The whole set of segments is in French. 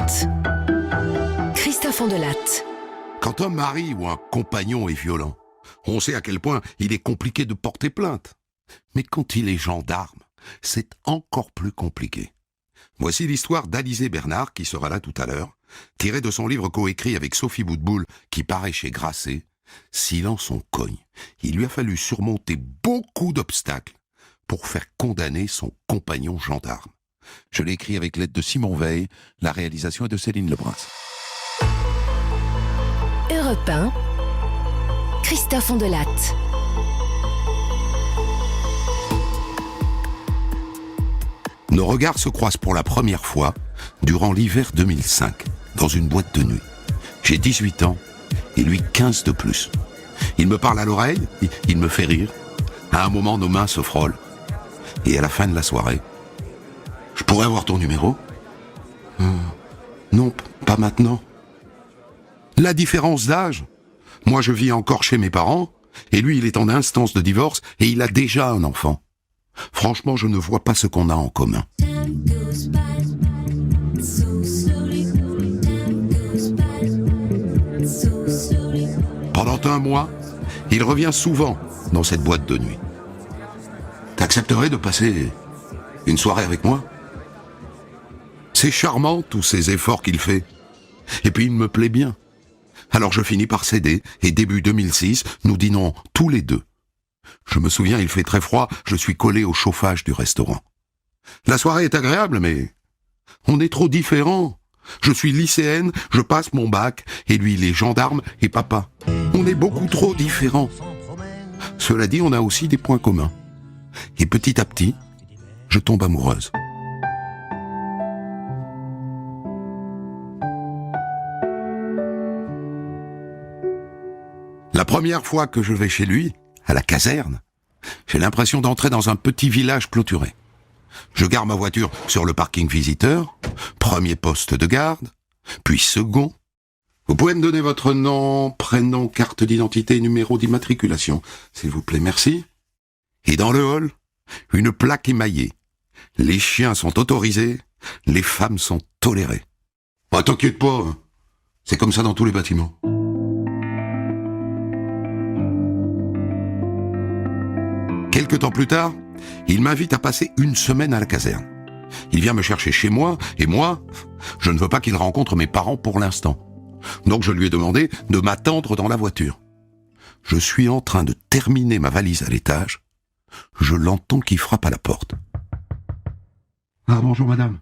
Latte. Christophe Ondelatte. Quand un mari ou un compagnon est violent, on sait à quel point il est compliqué de porter plainte. Mais quand il est gendarme, c'est encore plus compliqué. Voici l'histoire d'Alizé Bernard, qui sera là tout à l'heure, tirée de son livre coécrit avec Sophie Boutboul, qui paraît chez Grasset, « Silence on cogne ». Il lui a fallu surmonter beaucoup d'obstacles pour faire condamner son compagnon gendarme. Je l'ai écrit avec l'aide de Simon Veil, la réalisation est de Céline Lebrun. Europe 1, Christophe Ondelatte. Nos regards se croisent pour la première fois durant l'hiver 2005, dans une boîte de nuit. J'ai 18 ans et lui 15 de plus. Il me parle à l'oreille, il me fait rire. À un moment, nos mains se frôlent. Et à la fin de la soirée, « Je pourrais avoir ton numéro ?»« Non, pas maintenant. » La différence d'âge. Moi, je vis encore chez mes parents, et lui, il est en instance de divorce, et il a déjà un enfant. Franchement, je ne vois pas ce qu'on a en commun. Pendant un mois, il revient souvent dans cette boîte de nuit. T'accepterais de passer une soirée avec moi ? C'est charmant, tous ces efforts qu'il fait. Et puis il me plaît bien. Alors je finis par céder, et début 2006, nous dînons tous les deux. Je me souviens, il fait très froid, je suis collé au chauffage du restaurant. La soirée est agréable, mais on est trop différents. Je suis lycéenne, je passe mon bac, et lui il est gendarme et papa. On est beaucoup trop différents. Cela dit, on a aussi des points communs. Et petit à petit, je tombe amoureuse. La première fois que je vais chez lui, à la caserne, j'ai l'impression d'entrer dans un petit village clôturé. Je gare ma voiture sur le parking visiteur, premier poste de garde, puis second. Vous pouvez me donner votre nom, prénom, carte d'identité, numéro d'immatriculation, s'il vous plaît, merci. Et dans le hall, une plaque émaillée. Les chiens sont autorisés, les femmes sont tolérées. Oh, t'inquiète pas, c'est comme ça dans tous les bâtiments. Quelque temps plus tard, il m'invite à passer une semaine à la caserne. Il vient me chercher chez moi, et moi, je ne veux pas qu'il rencontre mes parents pour l'instant. Donc je lui ai demandé de m'attendre dans la voiture. Je suis en train de terminer ma valise à l'étage. Je l'entends qui frappe à la porte. « Ah, bonjour madame.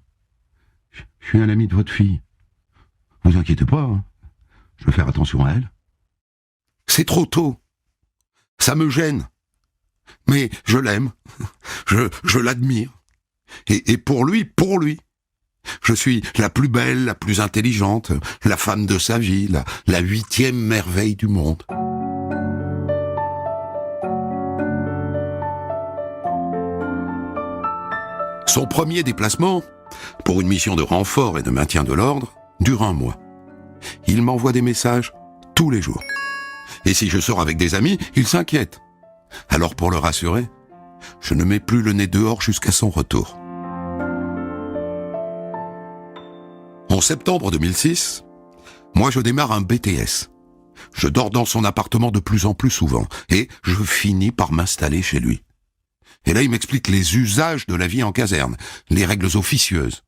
Je suis un ami de votre fille. Vous inquiétez pas, hein. Je vais faire attention à elle. » C'est trop tôt. Ça me gêne. Mais je l'aime. Je l'admire. Et pour lui, je suis la plus belle, la plus intelligente, la femme de sa vie, la 8e merveille du monde. Son premier déplacement, pour une mission de renfort et de maintien de l'ordre, dure 1 mois. Il m'envoie des messages tous les jours. Et si je sors avec des amis, il s'inquiète. Alors pour le rassurer, je ne mets plus le nez dehors jusqu'à son retour. En septembre 2006, moi je démarre un BTS. Je dors dans son appartement de plus en plus souvent et je finis par m'installer chez lui. Et là il m'explique les usages de la vie en caserne, les règles officieuses.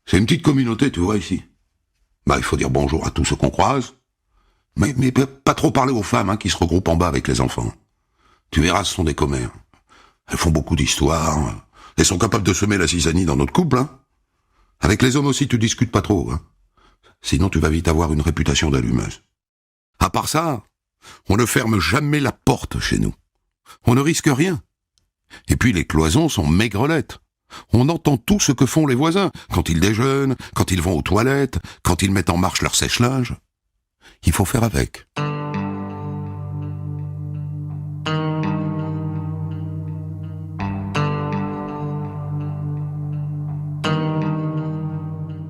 C'est une petite communauté, tu vois, ici. Il faut dire bonjour à tous ceux qu'on croise, mais pas trop parler aux femmes qui se regroupent en bas avec les enfants. Tu verras, ce sont des commères. Elles font beaucoup d'histoires. Elles sont capables de semer la zizanie dans notre couple, hein. Avec les hommes aussi, tu discutes pas trop, hein. Sinon, tu vas vite avoir une réputation d'allumeuse. À part ça, on ne ferme jamais la porte chez nous. On ne risque rien. Et puis, les cloisons sont maigrelettes. On entend tout ce que font les voisins, quand ils déjeunent, quand ils vont aux toilettes, quand ils mettent en marche leur sèche-linge. Il faut faire avec.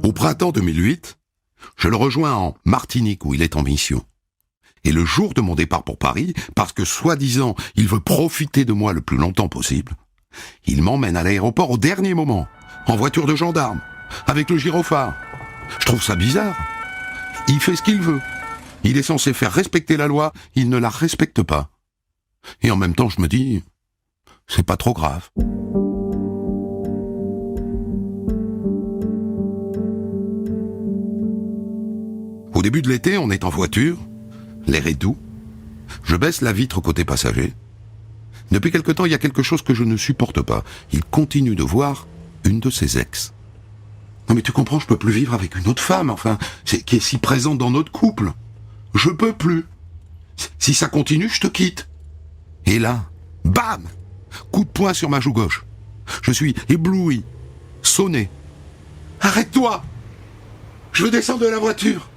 Au printemps 2008, je le rejoins en Martinique où il est en mission. Et le jour de mon départ pour Paris, parce que soi-disant il veut profiter de moi le plus longtemps possible, il m'emmène à l'aéroport au dernier moment, en voiture de gendarme, avec le gyrophare. Je trouve ça bizarre. Il fait ce qu'il veut. Il est censé faire respecter la loi, il ne la respecte pas. Et en même temps, je me dis, c'est pas trop grave. Au début de l'été, on est en voiture, l'air est doux. Je baisse la vitre côté passager. Depuis quelque temps, il y a quelque chose que je ne supporte pas. Il continue de voir une de ses ex. Non mais tu comprends, je peux plus vivre avec une autre femme, enfin, qui est si présente dans notre couple. Je peux plus. Si ça continue, je te quitte. Et là, bam! Coup de poing sur ma joue gauche. Je suis ébloui, sonné. Arrête-toi! Je veux descendre de la voiture.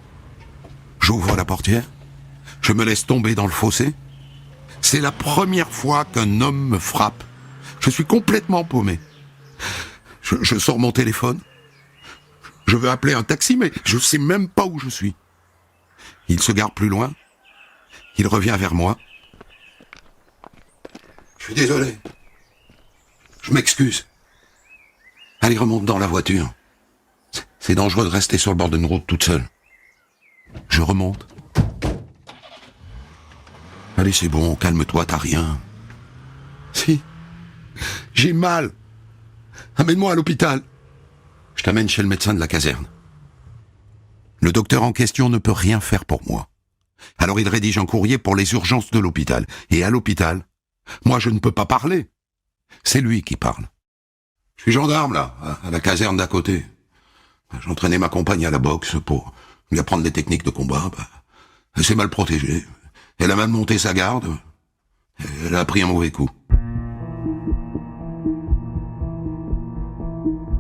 J'ouvre la portière. Je me laisse tomber dans le fossé. C'est la première fois qu'un homme me frappe. Je suis complètement paumé. Je sors mon téléphone. Je veux appeler un taxi, mais je sais même pas où je suis. Il se gare plus loin. Il revient vers moi. Je suis désolé. Je m'excuse. Allez, remonte dans la voiture. C'est dangereux de rester sur le bord d'une route toute seule. Je remonte. Allez, c'est bon, calme-toi, t'as rien. Si. J'ai mal. Amène-moi à l'hôpital. Je t'amène chez le médecin de la caserne. Le docteur en question ne peut rien faire pour moi. Alors il rédige un courrier pour les urgences de l'hôpital. Et à l'hôpital, moi je ne peux pas parler. C'est lui qui parle. Je suis gendarme, là, à la caserne d'à côté. J'entraînais ma compagne à la boxe pour lui apprendre des techniques de combat. Elle s'est mal protégée. Elle a mal monté sa garde. Elle a pris un mauvais coup.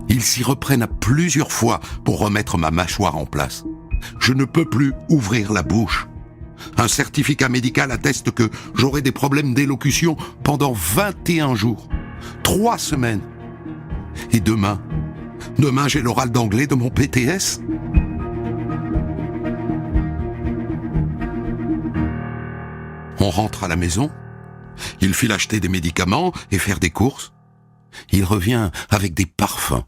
Ils s'y reprennent à plusieurs fois pour remettre ma mâchoire en place. Je ne peux plus ouvrir la bouche. Un certificat médical atteste que j'aurai des problèmes d'élocution pendant 21 jours. 3 semaines. Et demain j'ai l'oral d'anglais de mon BTS. On rentre à la maison. Il file acheter des médicaments et faire des courses. Il revient avec des parfums.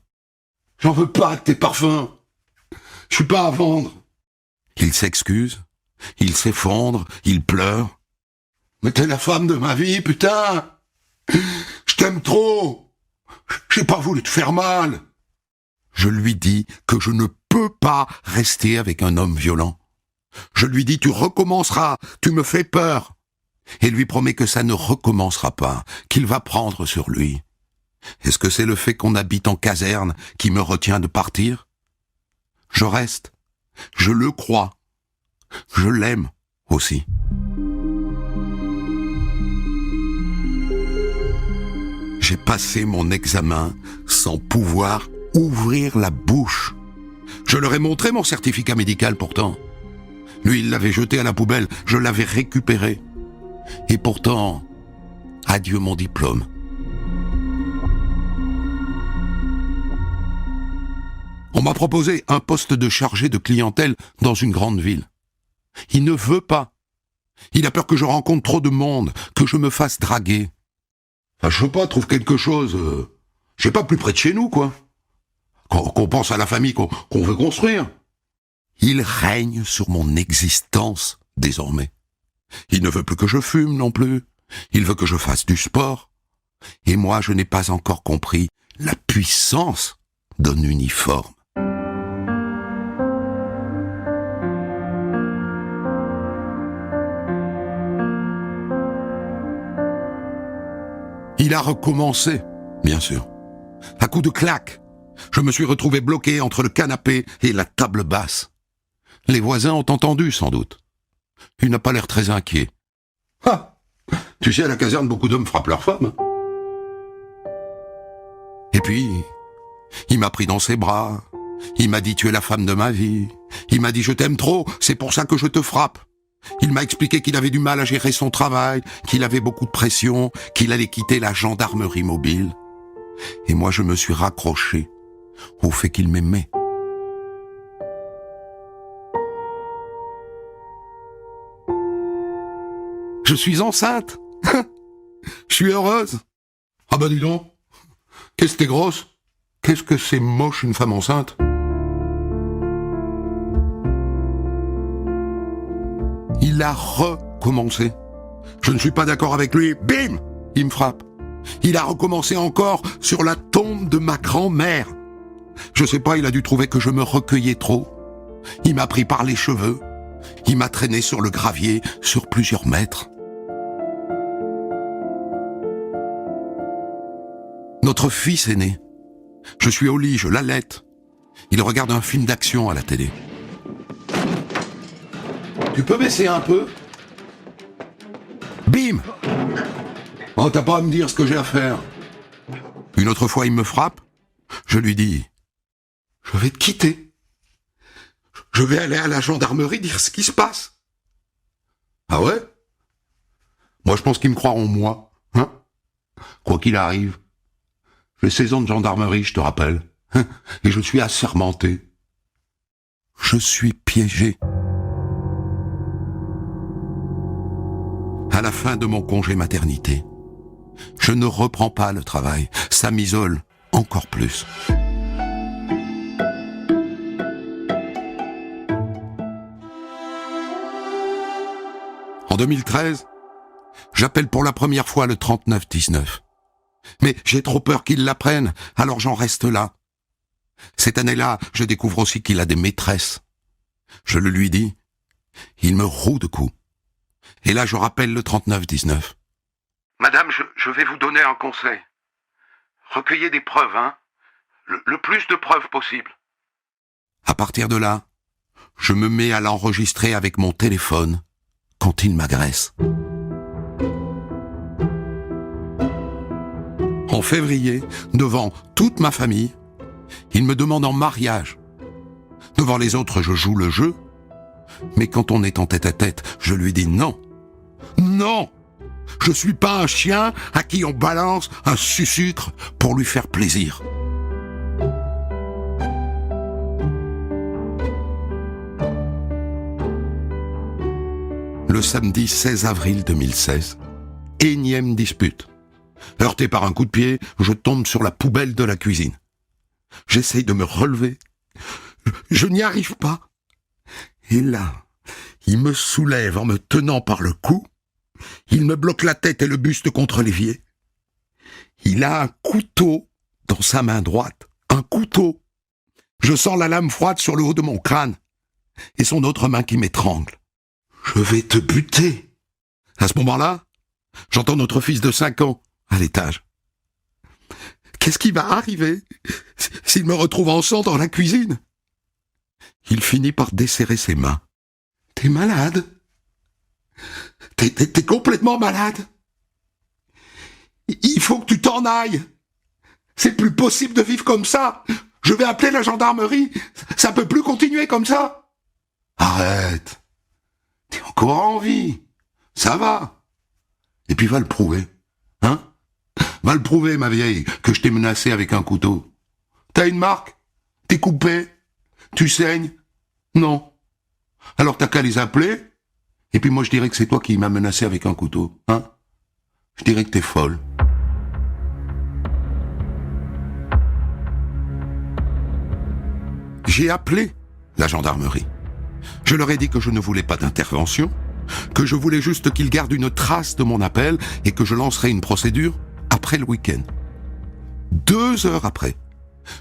J'en veux pas de tes parfums. Je suis pas à vendre. Il s'excuse. Il s'effondre. Il pleure. Mais t'es la femme de ma vie, putain. Je t'aime trop. J'ai pas voulu te faire mal. Je lui dis que je ne peux pas rester avec un homme violent. Je lui dis, tu recommenceras, tu me fais peur. Et lui promet que ça ne recommencera pas, qu'il va prendre sur lui. Est-ce que c'est le fait qu'on habite en caserne qui me retient de partir? Je reste. Je le crois. Je l'aime aussi. J'ai passé mon examen sans pouvoir ouvrir la bouche. Je leur ai montré mon certificat médical pourtant. Lui, il l'avait jeté à la poubelle, je l'avais récupéré. Et pourtant, adieu mon diplôme. On m'a proposé un poste de chargé de clientèle dans une grande ville. Il ne veut pas. Il a peur que je rencontre trop de monde, que je me fasse draguer. Enfin, je sais pas, trouve quelque chose, je sais pas, plus près de chez nous, quoi. Qu'on pense à la famille qu'on veut construire. Il règne sur mon existence, désormais. Il ne veut plus que je fume non plus. Il veut que je fasse du sport. Et moi, je n'ai pas encore compris la puissance d'un uniforme. Il a recommencé, bien sûr. À coups de claque, je me suis retrouvé bloqué entre le canapé et la table basse. Les voisins ont entendu, sans doute. Il n'a pas l'air très inquiet. Ah, tu sais, à la caserne, beaucoup d'hommes frappent leurs femmes. Et puis, il m'a pris dans ses bras. Il m'a dit, tu es la femme de ma vie. Il m'a dit, je t'aime trop, c'est pour ça que je te frappe. Il m'a expliqué qu'il avait du mal à gérer son travail, qu'il avait beaucoup de pression, qu'il allait quitter la gendarmerie mobile. Et moi, je me suis raccroché au fait qu'il m'aimait. Je suis enceinte. Je suis heureuse. Ah bah dis donc. Qu'est-ce que t'es grosse? Qu'est-ce que c'est moche une femme enceinte? il a recommencé. Je ne suis pas d'accord avec lui. Bim! Il me frappe. Il a recommencé encore sur la tombe de ma grand-mère. Je sais pas, il a dû trouver que je me recueillais trop. Il m'a pris par les cheveux. Il m'a traîné sur le gravier sur plusieurs mètres. Notre fils est né. Je suis au lit, je l'allaite. Il regarde un film d'action à la télé. Tu peux baisser un peu? Bim! Oh, t'as pas à me dire ce que j'ai à faire. Une autre fois, il me frappe. Je lui dis, je vais te quitter. Je vais aller à la gendarmerie dire ce qui se passe. Ah ouais? Moi, je pense qu'ils me croiront moi. Hein? Quoi qu'il arrive. J'ai 16 ans de gendarmerie, je te rappelle. Hein? Et je suis assermenté. Je suis piégé. À la fin de mon congé maternité, je ne reprends pas le travail. Ça m'isole encore plus. En 2013, j'appelle pour la première fois le 3919. Mais j'ai trop peur qu'il l'apprenne, alors j'en reste là. Cette année-là, je découvre aussi qu'il a des maîtresses. Je le lui dis, il me roue de coups. Et là, je rappelle le 3919. Madame, je vais vous donner un conseil. Recueillez des preuves, hein. Le plus de preuves possible. À partir de là, je me mets à l'enregistrer avec mon téléphone quand il m'agresse. En février, devant toute ma famille, il me demande en mariage. Devant les autres, je joue le jeu. Mais quand on est en tête-à-tête, je lui dis non. Non! Je suis pas un chien à qui on balance un sucre pour lui faire plaisir. Le samedi 16 avril 2016, énième dispute. Heurté par un coup de pied, je tombe sur la poubelle de la cuisine. J'essaye de me relever. Je n'y arrive pas. Et là, il me soulève en me tenant par le cou. Il me bloque la tête et le buste contre l'évier. Il a un couteau dans sa main droite. Un couteau. Je sens la lame froide sur le haut de mon crâne. Et son autre main qui m'étrangle. Je vais te buter. À ce moment-là, j'entends notre fils de 5 ans à l'étage. Qu'est-ce qui va arriver s'il me retrouve en sang dans la cuisine? Il finit par desserrer ses mains. T'es malade? T'es complètement malade? Il faut que tu t'en ailles. C'est plus possible de vivre comme ça. Je vais appeler la gendarmerie. Ça peut plus continuer comme ça. Arrête. T'es encore en vie. Ça va. Et puis va le prouver. Hein? Va le prouver, ma vieille, que je t'ai menacé avec un couteau. T'as une marque? T'es coupé? Tu saignes? Non. Alors t'as qu'à les appeler, et puis moi je dirais que c'est toi qui m'as menacé avec un couteau. Hein? Je dirais que t'es folle. J'ai appelé la gendarmerie. Je leur ai dit que je ne voulais pas d'intervention, que je voulais juste qu'ils gardent une trace de mon appel et que je lancerai une procédure après le week-end. 2 heures après,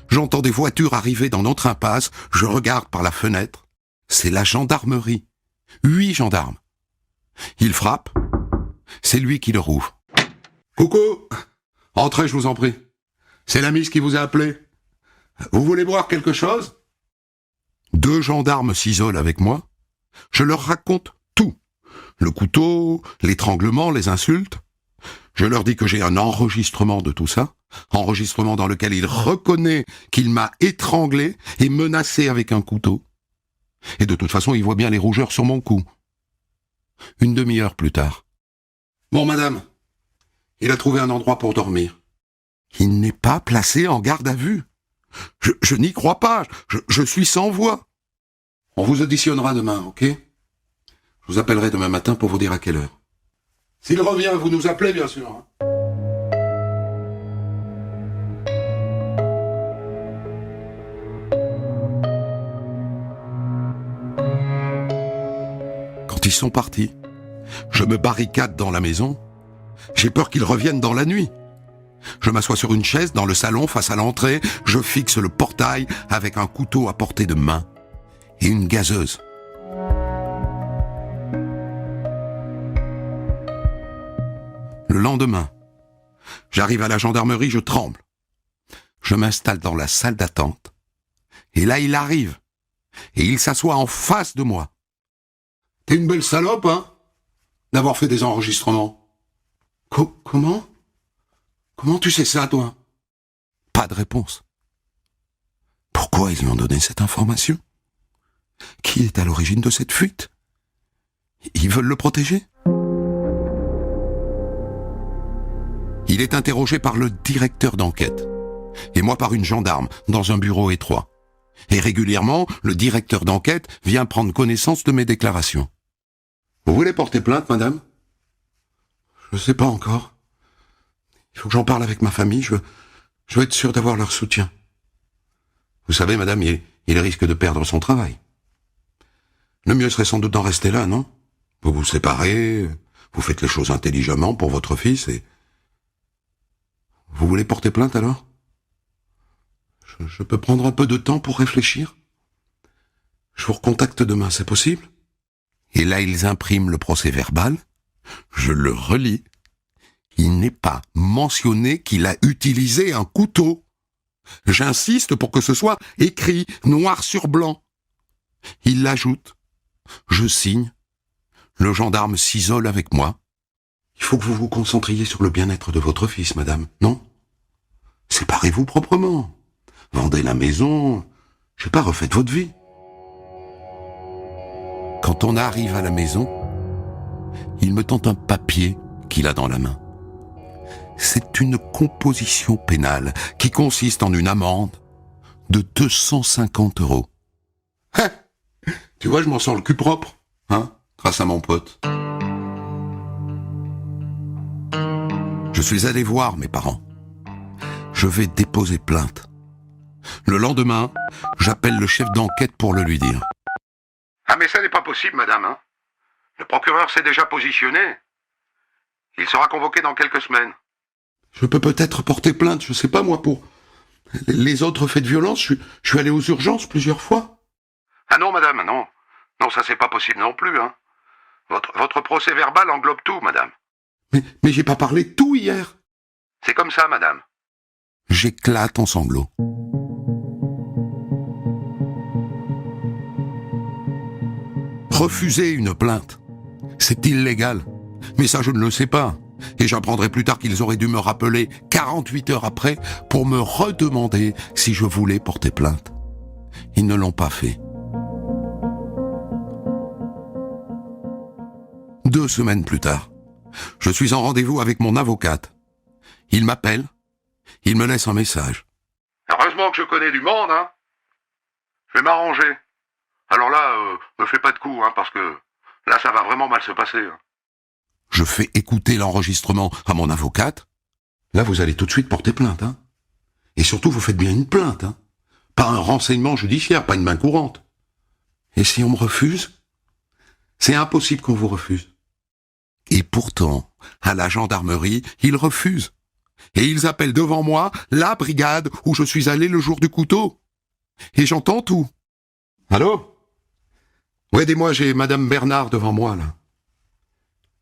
j'entends des voitures arriver dans notre impasse, je regarde par la fenêtre. C'est la gendarmerie. 8 gendarmes. Il frappe. C'est lui qui le rouvre. Coucou! Entrez, je vous en prie. C'est la Miss qui vous a appelé. Vous voulez boire quelque chose? 2 gendarmes s'isolent avec moi. Je leur raconte tout. Le couteau, l'étranglement, les insultes. Je leur dis que j'ai un enregistrement de tout ça. Enregistrement dans lequel il reconnaît qu'il m'a étranglé et menacé avec un couteau. Et de toute façon, il voit bien les rougeurs sur mon cou. Une demi-heure plus tard. Bon, madame, il a trouvé un endroit pour dormir. Il n'est pas placé en garde à vue. Je n'y crois pas. Je suis sans voix. On vous auditionnera demain, ok? Je vous appellerai demain matin pour vous dire à quelle heure. S'il revient, vous nous appelez, bien sûr. Hein. Quand Ils sont partis. Je me barricade dans la maison. J'ai peur qu'ils reviennent dans la nuit. Je m'assois sur une chaise dans le salon face à l'entrée. Je fixe le portail avec un couteau à portée de main et une gazeuse. Le lendemain, j'arrive à la gendarmerie, je tremble. Je m'installe dans la salle d'attente. Et là, il arrive. Et il s'assoit en face de moi. « T'es une belle salope, hein, d'avoir fait des enregistrements. »« Comment ? Comment tu sais ça, toi ?» Pas de réponse. Pourquoi ils lui ont donné cette information ? Qui est à l'origine de cette fuite ? Ils veulent le protéger ? Il est interrogé par le directeur d'enquête, et moi par une gendarme, dans un bureau étroit. Et régulièrement, le directeur d'enquête vient prendre connaissance de mes déclarations. « Vous voulez porter plainte, madame ? » ?»« Je ne sais pas encore. Il faut que j'en parle avec ma famille, je veux être sûr d'avoir leur soutien. Vous savez, madame, il risque de perdre son travail. Le mieux serait sans doute d'en rester là, non ? Vous vous séparez, vous faites les choses intelligemment pour votre fils et... Vous voulez porter plainte alors ? Je peux prendre un peu de temps pour réfléchir ? Je vous recontacte demain, c'est possible ? Et là, ils impriment le procès-verbal. Je le relis. Il n'est pas mentionné qu'il a utilisé un couteau. J'insiste pour que ce soit écrit noir sur blanc. Il l'ajoute. Je signe. Le gendarme s'isole avec moi. Il faut que vous vous concentriez sur le bien-être de votre fils, madame, non ? Séparez-vous proprement. Vendez la maison. Je sais pas, refaites votre vie. Quand on arrive à la maison, il me tend un papier qu'il a dans la main. C'est une composition pénale qui consiste en une amende de 250 €. Hein ? Tu vois, je m'en sors le cul propre, hein, grâce à mon pote. Je suis allé voir mes parents. Je vais déposer plainte. Le lendemain, j'appelle le chef d'enquête pour le lui dire. Ah mais ça n'est pas possible, madame, hein. Le procureur s'est déjà positionné. Il sera convoqué dans quelques semaines. Je peux peut-être porter plainte, je sais pas moi, pour les autres faits de violence. Je suis allé aux urgences plusieurs fois. Ah non, madame, non. Non, ça c'est pas possible non plus, hein. Votre procès verbal englobe tout, madame. Mais j'ai pas parlé de tout hier. C'est comme ça, madame. J'éclate en sanglots. Refuser une plainte, c'est illégal. Mais ça, je ne le sais pas. Et j'apprendrai plus tard qu'ils auraient dû me rappeler 48 heures après pour me redemander si je voulais porter plainte. Ils ne l'ont pas fait. 2 semaines plus tard, je suis en rendez-vous avec mon avocate. Il m'appelle, il me laisse un message. Heureusement que je connais du monde, hein. Je vais m'arranger. Alors là, me fais pas de coups, hein, parce que là, ça va vraiment mal se passer. Hein. Je fais écouter l'enregistrement à mon avocate. Là, vous allez tout de suite porter plainte, hein. Et surtout, vous faites bien une plainte, hein. Pas un renseignement judiciaire, pas une main courante. Et si on me refuse ? C'est impossible qu'on vous refuse. Et pourtant, à la gendarmerie, ils refusent. Et ils appellent devant moi la brigade où je suis allé le jour du couteau. Et j'entends tout. Allô ? Ouais, aidez-moi, j'ai Madame Bernard devant moi, là.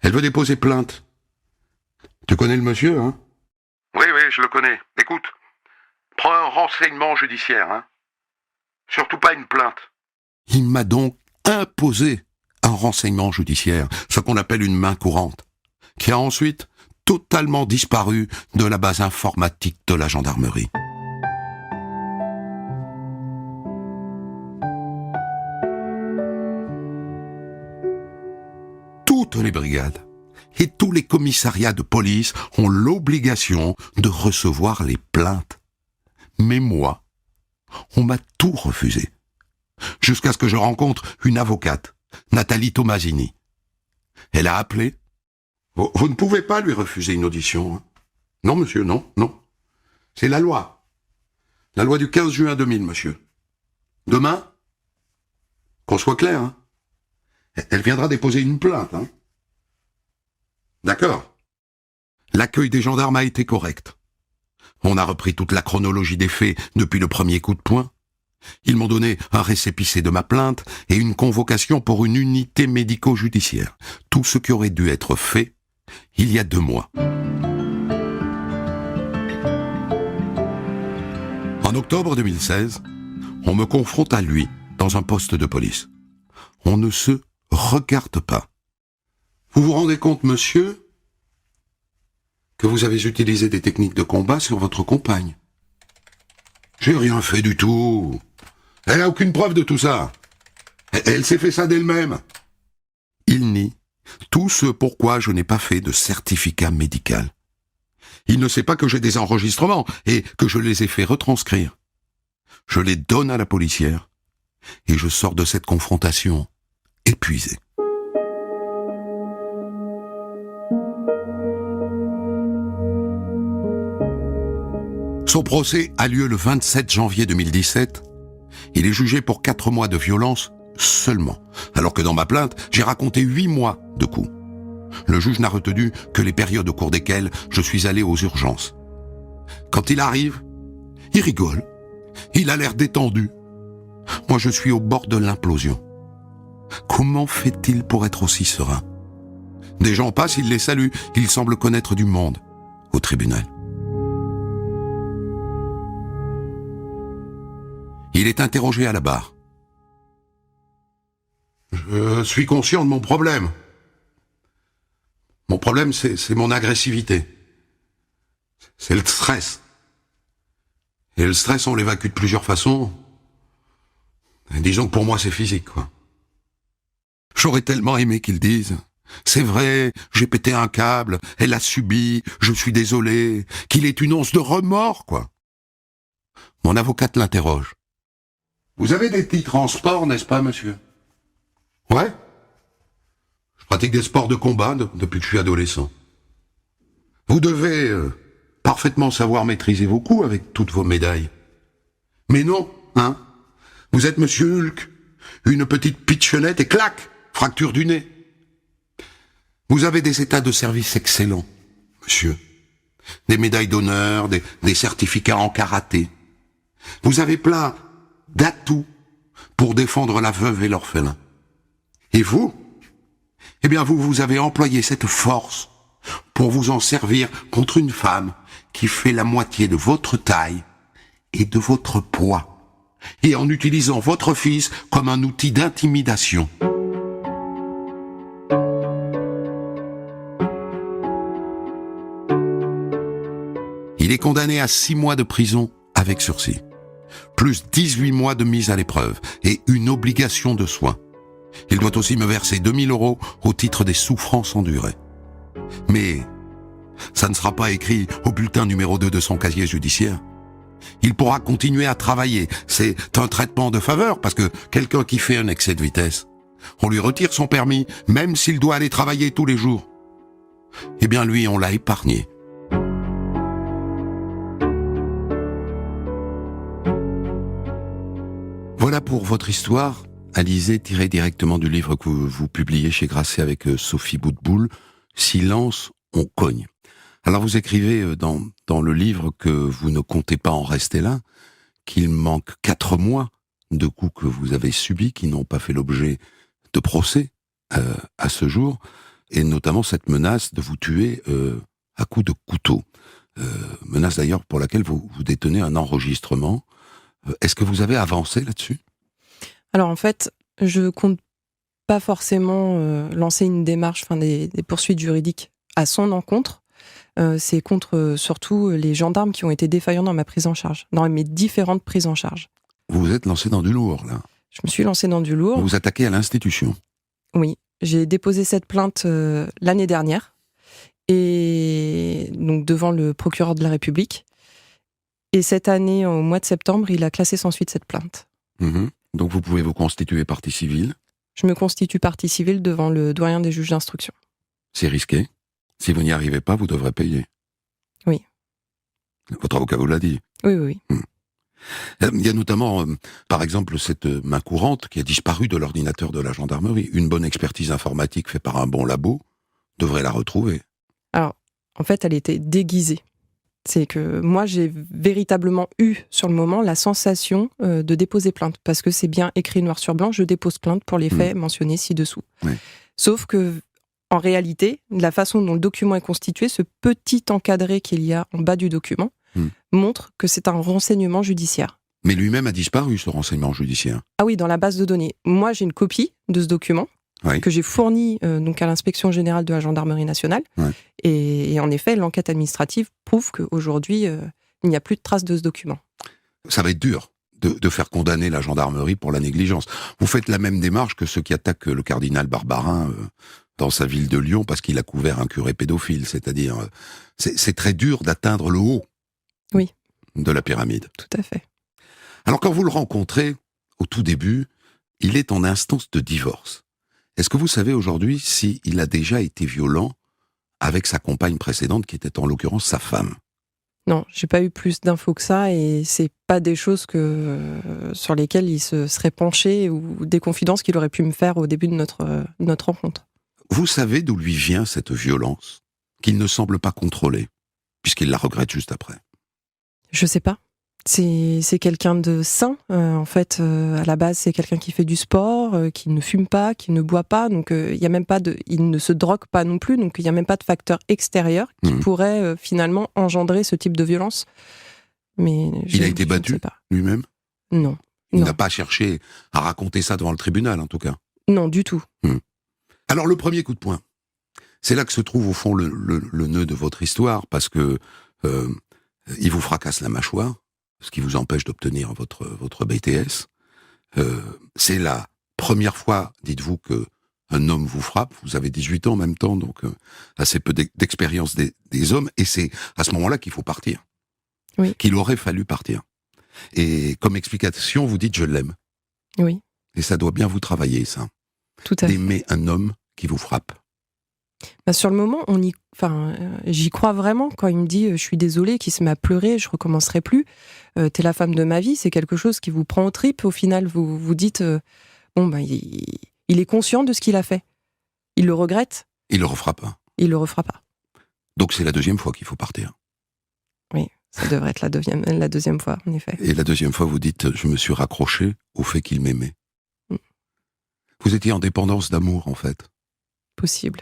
Elle veut déposer plainte. Tu connais le monsieur, hein ? Oui, je le connais. Écoute, prends un renseignement judiciaire, hein. Surtout pas une plainte. Il m'a donc imposé un renseignement judiciaire, ce qu'on appelle une main courante, qui a ensuite totalement disparu de la base informatique de la gendarmerie. Toutes les brigades et tous les commissariats de police ont l'obligation de recevoir les plaintes. Mais moi, on m'a tout refusé. Jusqu'à ce que je rencontre une avocate, Nathalie Tomasini. Elle a appelé. Vous ne pouvez pas lui refuser une audition. Hein. Non, monsieur, non. C'est la loi. La loi du 15 juin 2000, monsieur. Demain, qu'on soit clair, hein. Elle viendra déposer une plainte, hein. D'accord. L'accueil des gendarmes a été correct. On a repris toute la chronologie des faits depuis le premier coup de poing. Ils m'ont donné un récépissé de ma plainte et une convocation pour une unité médico-judiciaire. Tout ce qui aurait dû être fait il y a 2 mois. En octobre 2016, on me confronte à lui dans un poste de police. On ne se regarde pas. Vous vous rendez compte, monsieur, que vous avez utilisé des techniques de combat sur votre compagne? J'ai rien fait du tout. Elle n'a aucune preuve de tout ça. Elle s'est fait ça d'elle-même. Il nie tout ce pourquoi je n'ai pas fait de certificat médical. Il ne sait pas que j'ai des enregistrements et que je les ai fait retranscrire. Je les donne à la policière et je sors de cette confrontation épuisé. Son procès a lieu le 27 janvier 2017. Il est jugé pour 4 mois de violence seulement, alors que dans ma plainte, j'ai raconté 8 mois de coups. Le juge n'a retenu que les périodes au cours desquelles je suis allé aux urgences. Quand il arrive, il rigole. Il a l'air détendu. Moi, je suis au bord de l'implosion. Comment fait-il pour être aussi serein? Des gens passent, il les salue. Il semble connaître du monde au tribunal. Il est interrogé à la barre. Je suis conscient de mon problème. Mon problème, c'est mon agressivité. C'est le stress. Et le stress, on l'évacue de plusieurs façons. Et disons que pour moi, c'est physique, quoi. J'aurais tellement aimé qu'ils disent « C'est vrai, j'ai pété un câble, elle a subi, je suis désolé », qu'il ait une once de remords, quoi. Mon avocate l'interroge. « Vous avez des titres en sport, n'est-ce pas, monsieur ?»« Ouais. Je pratique des sports de combat depuis que je suis adolescent. » « Vous devez parfaitement savoir maîtriser vos coups avec toutes vos médailles. » « Mais non, hein. Vous êtes monsieur Hulk, une petite pitchonnette et clac, fracture du nez. Vous avez des états de service excellents, monsieur. Des médailles d'honneur, des certificats en karaté. Vous avez plein d'atouts pour défendre la veuve et l'orphelin. Et vous? Eh bien, vous avez employé cette force pour vous en servir contre une femme qui fait la moitié de votre taille et de votre poids, et en utilisant votre fils comme un outil d'intimidation. Il est condamné à 6 mois de prison avec sursis, plus 18 mois de mise à l'épreuve et une obligation de soins. Il doit aussi me verser 2 000 € au titre des souffrances endurées. Mais ça ne sera pas écrit au bulletin numéro 2 de son casier judiciaire. Il pourra continuer à travailler. C'est un traitement de faveur parce que quelqu'un qui fait un excès de vitesse, on lui retire son permis, même s'il doit aller travailler tous les jours. Eh bien lui, on l'a épargné. Voilà pour votre histoire, Alizée, tirée directement du livre que vous publiez chez Grasset avec Sophie Boutboul, « Silence, on cogne ». Alors vous écrivez dans le livre que vous ne comptez pas en rester là, qu'il manque 4 mois de coups que vous avez subis, qui n'ont pas fait l'objet de procès à ce jour, et notamment cette menace de vous tuer à coups de couteau. Menace d'ailleurs pour laquelle vous détenez un enregistrement. Est-ce que vous avez avancé là-dessus? Alors en fait, je compte pas forcément lancer une démarche, des poursuites juridiques à son encontre. C'est contre surtout les gendarmes qui ont été défaillants dans ma prise en charge, dans mes différentes prises en charge. Vous vous êtes lancé dans du lourd, là. Je me suis lancée dans du lourd. Vous vous attaquez à l'institution. Oui, j'ai déposé cette plainte l'année dernière, et donc devant le procureur de la République. Et cette année, au mois de septembre, il a classé sans suite cette plainte. Donc vous pouvez vous constituer partie civile. Je me constitue partie civile devant le doyen des juges d'instruction. C'est risqué. Si vous n'y arrivez pas, vous devrez payer. Oui. Votre avocat vous l'a dit. Oui. Il y a notamment, par exemple, cette main courante qui a disparu de l'ordinateur de la gendarmerie. Une bonne expertise informatique faite par un bon labo devrait la retrouver. Alors, en fait, elle était déguisée. C'est que moi, j'ai véritablement eu, sur le moment, la sensation de déposer plainte. Parce que c'est bien écrit noir sur blanc, je dépose plainte pour les faits mentionnés ci-dessous. Oui. Sauf que, en réalité, la façon dont le document est constitué, ce petit encadré qu'il y a en bas du document, montre que c'est un renseignement judiciaire. Mais lui-même a disparu, ce renseignement judiciaire. Ah oui, dans la base de données. Moi, j'ai une copie de ce document que j'ai fourni donc à l'inspection générale de la gendarmerie nationale. Ouais. Et en effet, l'enquête administrative prouve qu'aujourd'hui, il n'y a plus de traces de ce document. Ça va être dur de faire condamner la gendarmerie pour la négligence. Vous faites la même démarche que ceux qui attaquent le cardinal Barbarin dans sa ville de Lyon parce qu'il a couvert un curé pédophile. C'est-à-dire, c'est très dur d'atteindre le haut de la pyramide. Tout à fait. Alors quand vous le rencontrez, au tout début, il est en instance de divorce. Est-ce que vous savez aujourd'hui s'il a déjà été violent avec sa compagne précédente, qui était en l'occurrence sa femme? Non, j'ai pas eu plus d'infos que ça, et c'est pas des choses sur lesquelles il se serait penché, ou des confidences qu'il aurait pu me faire au début de notre rencontre. Vous savez d'où lui vient cette violence, qu'il ne semble pas contrôler, puisqu'il la regrette juste après? Je sais pas. C'est quelqu'un de sain, en fait. À la base, c'est quelqu'un qui fait du sport, qui ne fume pas, qui ne boit pas. Donc, il y a même pas il ne se drogue pas non plus. Donc, il y a même pas de facteur extérieur qui pourrait finalement engendrer ce type de violence. Mais il a été battu lui-même? Non. Il n'a pas cherché à raconter ça devant le tribunal, en tout cas. Non, du tout. Alors, le premier coup de poing, c'est là que se trouve au fond le nœud de votre histoire, parce que il vous fracasse la mâchoire, ce qui vous empêche d'obtenir votre BTS. C'est la première fois, dites-vous, que un homme vous frappe. Vous avez 18 ans en même temps, donc assez peu d'expérience des hommes, et c'est à ce moment-là qu'il faut partir. Oui. Qu'il aurait fallu partir. Et comme explication, vous dites « je l'aime ». Oui. Et ça doit bien vous travailler, ça. Tout à fait. D'aimer un homme qui vous frappe. Bah, sur le moment, j'y crois vraiment quand il me dit « je suis désolé », qu'il se met à pleurer, je recommencerai plus. T'es la femme de ma vie, c'est quelque chose qui vous prend aux tripes. Au final, vous vous dites il est conscient de ce qu'il a fait. Il le regrette. Il le refera pas. Il le refera pas. Donc c'est la deuxième fois qu'il faut partir. Oui, ça devrait être la deuxième fois, en effet. Et la deuxième fois, vous dites « je me suis raccroché au fait qu'il m'aimait ». Vous étiez en dépendance d'amour, en fait. Possible.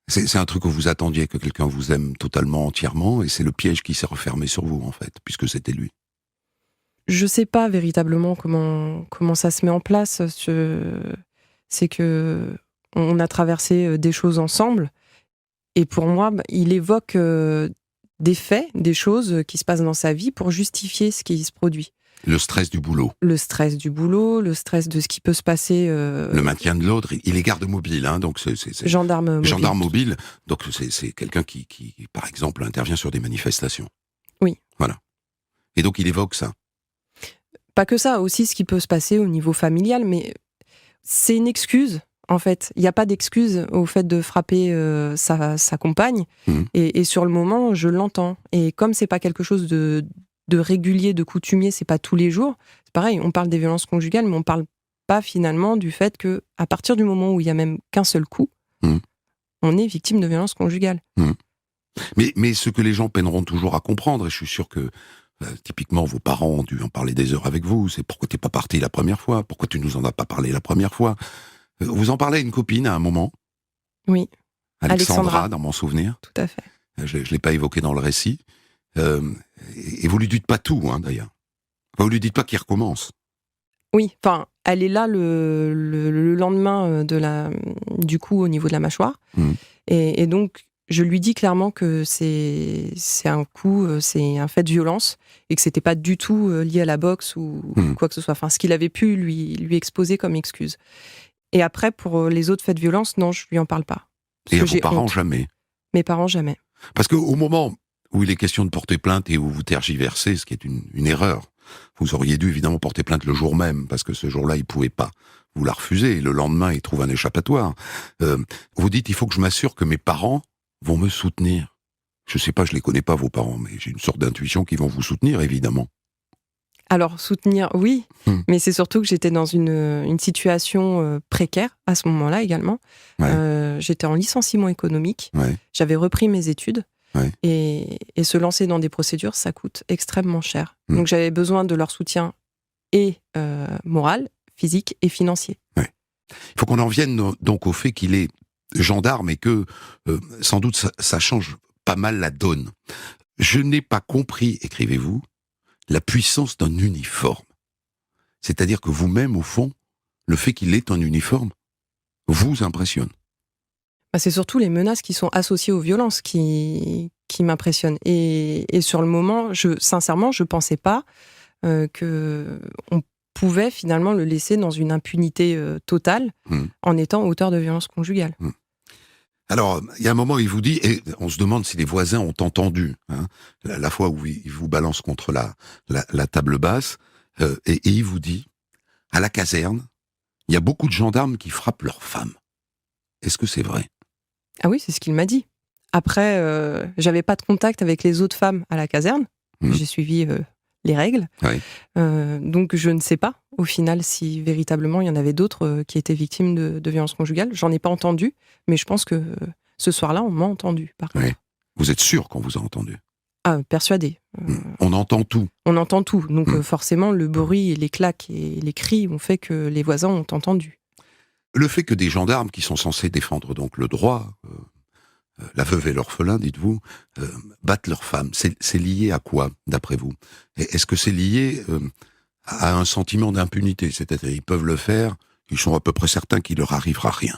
C'est un truc que vous attendiez, que quelqu'un vous aime totalement, entièrement, et c'est le piège qui s'est refermé sur vous, en fait, puisque c'était lui. Je sais pas véritablement comment ça se met en place. C'est que on a traversé des choses ensemble, et pour moi, il évoque des faits, des choses qui se passent dans sa vie pour justifier ce qui se produit. Le stress du boulot. Le stress du boulot, le stress de ce qui peut se passer. Le maintien de l'ordre. Il est garde mobile, hein, donc c'est gendarme mobile. Gendarme mobile, donc c'est quelqu'un qui, par exemple, intervient sur des manifestations. Oui. Voilà. Et donc il évoque ça. Pas que ça, aussi ce qui peut se passer au niveau familial, mais c'est une excuse, en fait. Il n'y a pas d'excuse au fait de frapper sa compagne. Et sur le moment, je l'entends. Et comme c'est pas quelque chose de régulier, de coutumier, c'est pas tous les jours. C'est pareil, on parle des violences conjugales, mais on parle pas finalement du fait que, à partir du moment où il y a même qu'un seul coup, on est victime de violences conjugales. Mais ce que les gens peineront toujours à comprendre, et je suis sûr que typiquement vos parents ont dû en parler des heures avec vous, c'est pourquoi t'es pas parti la première fois, pourquoi tu nous en as pas parlé la première fois. Vous en parlez à une copine à un moment? Oui. Alexandra, dans mon souvenir. Tout à fait. Je l'ai pas évoqué dans le récit. Et vous lui dites pas tout, hein, d'ailleurs. Vous lui dites pas qu'il recommence. Oui, enfin, elle est là le lendemain du coup au niveau de la mâchoire. Et donc, je lui dis clairement que c'est un coup, c'est un fait de violence, et que c'était pas du tout lié à la boxe ou quoi que ce soit. Enfin, ce qu'il avait pu lui exposer comme excuse. Et après, pour les autres faits de violence, non, je lui en parle pas. Et à vos parents, jamais? Mes parents, jamais. Parce qu'au moment où il est question de porter plainte et où vous tergiversez, ce qui est une erreur, vous auriez dû évidemment porter plainte le jour même, parce que ce jour-là, il pouvait pas. Vous la refusez, et le lendemain, il trouve un échappatoire. Vous dites, il faut que je m'assure que mes parents vont me soutenir. Je sais pas, je les connais pas, vos parents, mais j'ai une sorte d'intuition qu'ils vont vous soutenir, évidemment. Alors, soutenir, oui, mais c'est surtout que j'étais dans une situation précaire à ce moment-là également. Ouais. J'étais en licenciement économique, Ouais. j'avais repris mes études, Ouais. et se lancer dans des procédures, ça coûte extrêmement cher. Donc j'avais besoin de leur soutien et moral, physique et financier. Ouais. Il faut qu'on en vienne donc au fait qu'il est gendarme et que sans doute ça change pas mal la donne. Je n'ai pas compris, écrivez-vous, la puissance d'un uniforme. C'est-à-dire que vous-même, au fond, le fait qu'il ait un uniforme vous impressionne. C'est surtout les menaces qui sont associées aux violences qui m'impressionnent. Et sur le moment, sincèrement, je pensais pas qu'on pouvait finalement le laisser dans une impunité totale en étant auteur de violences conjugales. Alors, il y a un moment où il vous dit, et on se demande si les voisins ont entendu, la fois où il vous balance contre la table basse, et il vous dit, à la caserne, il y a beaucoup de gendarmes qui frappent leurs femmes. Est-ce que c'est vrai ? Ah oui, c'est ce qu'il m'a dit. Après, j'avais pas de contact avec les autres femmes à la caserne. J'ai suivi les règles. Oui. Donc je ne sais pas, au final, si véritablement il y en avait d'autres qui étaient victimes de violences conjugales. J'en ai pas entendu, mais je pense que ce soir-là, on m'a entendu, par contre. Oui. Vous êtes sûr qu'on vous a entendu ? Ah, persuadé. On entend tout. On entend tout. Donc forcément, le bruit et les claques et les cris ont fait que les voisins ont entendu. Le fait que des gendarmes qui sont censés défendre donc le droit, la veuve et l'orphelin, dites-vous, battent leurs femmes, c'est lié à quoi, d'après vous ? Est-ce que c'est lié à un sentiment d'impunité ? C'est-à-dire, ils peuvent le faire, ils sont à peu près certains qu'il leur arrivera rien.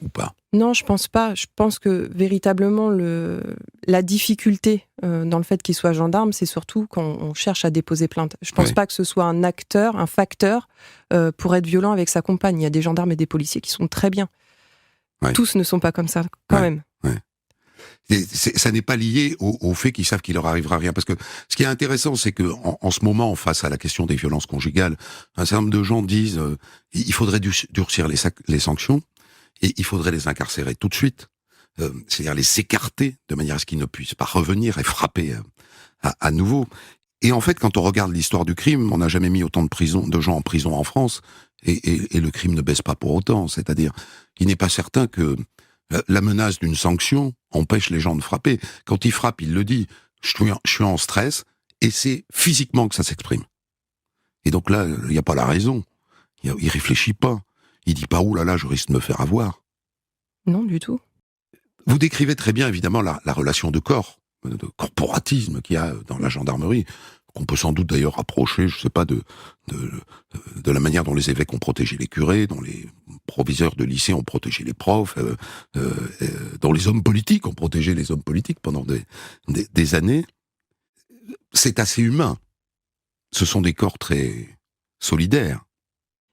Ou pas ? Non, je pense pas. Je pense que véritablement la difficulté dans le fait qu'il soit gendarme, c'est surtout quand on cherche à déposer plainte. Je pense pas que ce soit un acteur, un facteur pour être violent avec sa compagne. Il y a des gendarmes et des policiers qui sont très bien. Ouais. Tous ne sont pas comme ça, quand même. Ouais. Ça n'est pas lié au fait qu'ils savent qu'il leur arrivera rien. Parce que ce qui est intéressant, c'est que en ce moment, face à la question des violences conjugales, un certain nombre de gens disent il faudrait durcir les sanctions et il faudrait les incarcérer tout de suite. C'est-à-dire les écarter de manière à ce qu'ils ne puissent pas revenir et frapper à nouveau. Et en fait, quand on regarde l'histoire du crime, on n'a jamais mis autant de gens en prison en France et le crime ne baisse pas pour autant. C'est-à-dire, il n'est pas certain que la menace d'une sanction empêche les gens de frapper. Quand il frappe, il le dit, je suis en stress, et c'est physiquement que ça s'exprime. Et donc là, il n'y a pas la raison. Il réfléchit pas. Il dit pas, oh là là, je risque de me faire avoir. Non, du tout. Vous décrivez très bien, évidemment, la relation de corps, de corporatisme qu'il y a dans la gendarmerie, qu'on peut sans doute d'ailleurs rapprocher, je sais pas, de la manière dont les évêques ont protégé les curés, dont les proviseurs de lycée ont protégé les profs, dont les hommes politiques ont protégé les hommes politiques pendant des années. C'est assez humain. Ce sont des corps très solidaires.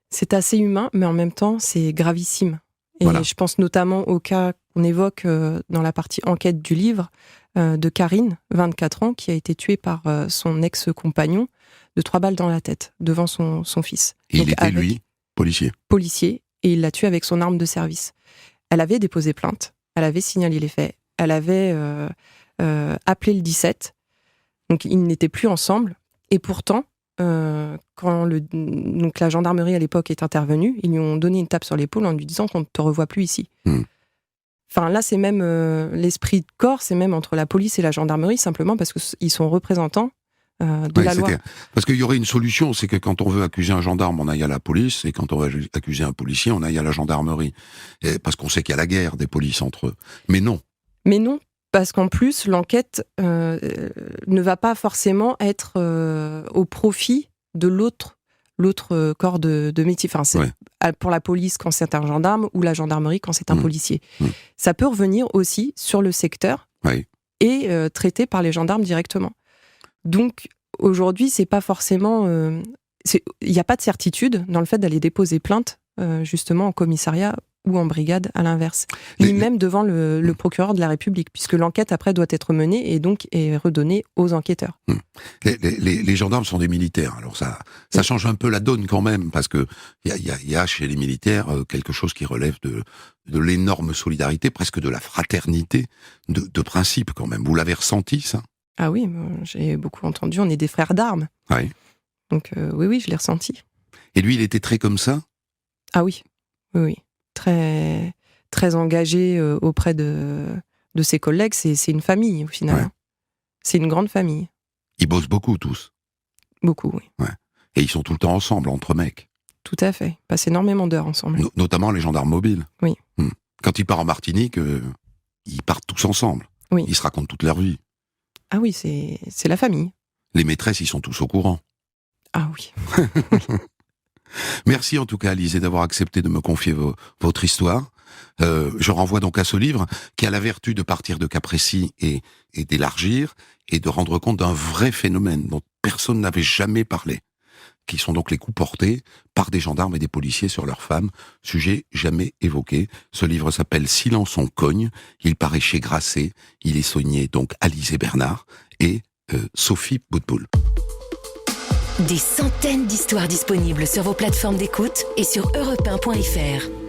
C'est assez humain, mais en même temps, c'est gravissime. Et voilà. Je pense notamment au cas qu'on évoque dans la partie enquête du livre, de Karine, 24 ans, qui a été tuée par son ex-compagnon de 3 balles dans la tête, devant son fils. Et donc, il était, lui, policier. Policier, et il l'a tué avec son arme de service. Elle avait déposé plainte, elle avait signalé les faits, elle avait appelé le 17, donc ils n'étaient plus ensemble, et pourtant, quand donc la gendarmerie à l'époque est intervenue, ils lui ont donné une tape sur l'épaule en lui disant qu'on ne te revoit plus ici. Enfin, là, c'est même l'esprit de corps, c'est même entre la police et la gendarmerie, simplement parce qu'ils sont représentants de la loi. Parce qu'il y aurait une solution, c'est que quand on veut accuser un gendarme, on aille à la police, et quand on veut accuser un policier, on aille à la gendarmerie. Parce qu'on sait qu'il y a la guerre des polices entre eux. Mais non. Mais non, parce qu'en plus, l'enquête ne va pas forcément être au profit de l'autre corps de métier. Enfin, c'est pour la police quand c'est un gendarme, ou la gendarmerie quand c'est un policier. Ça peut revenir aussi sur le secteur et traité par les gendarmes directement. Donc, aujourd'hui, c'est pas forcément... il n'y a pas de certitude dans le fait d'aller déposer plainte, justement, en commissariat ou en brigade, à l'inverse. Ni même devant le procureur de la République, puisque l'enquête, après, doit être menée et donc est redonnée aux enquêteurs. Les gendarmes sont des militaires, alors ça change un peu la donne quand même, parce que il y a chez les militaires quelque chose qui relève de l'énorme solidarité, presque de la fraternité, de principe quand même. Vous l'avez ressenti, ça ? Ah oui, j'ai beaucoup entendu, on est des frères d'armes. Oui. Donc oui, je l'ai ressenti. Et lui, il était très comme ça? Ah oui, oui, oui. Très, très engagé auprès de ses collègues. C'est une famille, au final. Ouais. C'est une grande famille. Ils bossent beaucoup, tous. Beaucoup, oui. Ouais. Et ils sont tout le temps ensemble, entre mecs. Tout à fait. Ils passent énormément d'heures ensemble. Notamment les gendarmes mobiles. Oui. Quand ils partent en Martinique, ils partent tous ensemble. Oui. Ils se racontent toute leur vie. Ah oui, c'est la famille. Les maîtresses, ils sont tous au courant. Ah oui. Merci en tout cas, Alizée, d'avoir accepté de me confier votre histoire. Je renvoie donc à ce livre qui a la vertu de partir de cas précis et d'élargir et de rendre compte d'un vrai phénomène dont personne n'avait jamais parlé, qui sont donc les coups portés par des gendarmes et des policiers sur leurs femmes, sujet jamais évoqué. Ce livre s'appelle Silence on cogne, il paraît chez Grasset, il est signé donc Alizée Bernard et Sophie Boutboul. Des centaines d'histoires disponibles sur vos plateformes d'écoute et sur europe1.fr.